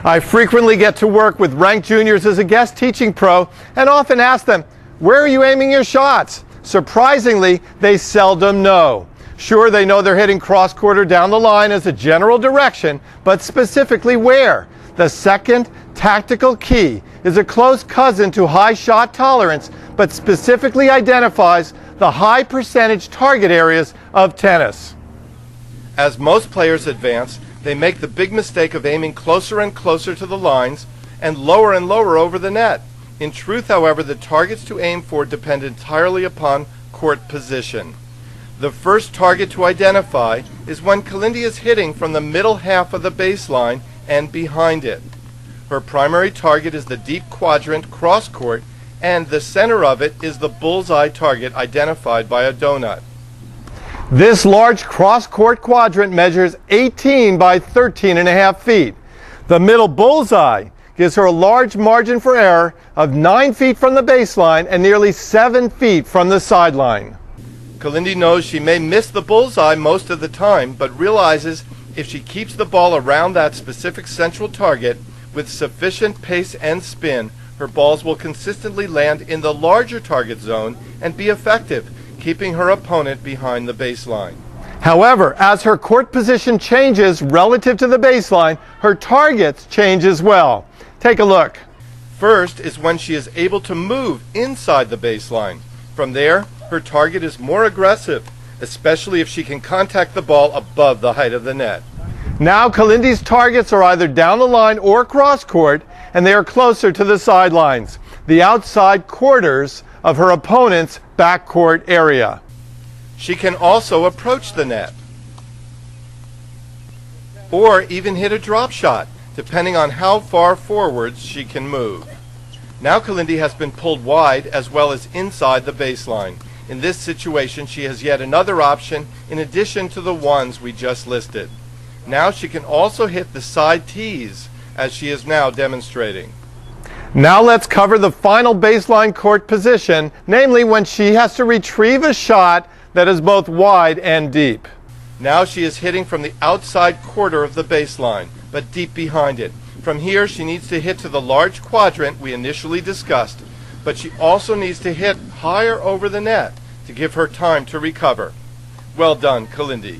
I frequently get to work with ranked juniors as a guest teaching pro and often ask them, where are you aiming your shots? Surprisingly, they seldom know. Sure, they know they're hitting cross-court down the line as a general direction, but specifically where? The second tactical key is a close cousin to high shot tolerance, but specifically identifies the high percentage target areas of tennis. As most players advance, they make the big mistake of aiming closer and closer to the lines and lower over the net. In truth, however, the targets to aim for depend entirely upon court position. The first target to identify is when Kalindi is hitting from the middle half of the baseline and behind it. Her primary target is the deep quadrant cross court, and the center of it is the bullseye target identified by a donut. This large cross-court quadrant measures 18 by 13.5 feet. The middle bullseye gives her a large margin for error of 9 feet from the baseline and nearly 7 feet from the sideline. Kalindi knows she may miss the bullseye most of the time, but realizes if she keeps the ball around that specific central target with sufficient pace and spin, her balls will consistently land in the larger target zone and be effective, keeping her opponent behind the baseline. However, as her court position changes relative to the baseline, her targets change as well. Take a look. First is when she is able to move inside the baseline. From there, her target is more aggressive, especially if she can contact the ball above the height of the net. Now Kalindi's targets are either down the line or cross court, and they are closer to the sidelines, the outside quarters of her opponent's backcourt area. She can also approach the net, or even hit a drop shot, depending on how far forwards she can move. Now Kalindi has been pulled wide as well as inside the baseline. In this situation, she has yet another option in addition to the ones we just listed. Now she can also hit the side tees, as she is now demonstrating. Now let's cover the final baseline court position, namely when she has to retrieve a shot that is both wide and deep. Now she is hitting from the outside quarter of the baseline, but deep behind it. From here, she needs to hit to the large quadrant we initially discussed, but she also needs to hit higher over the net to give her time to recover. Well done, Kalindi.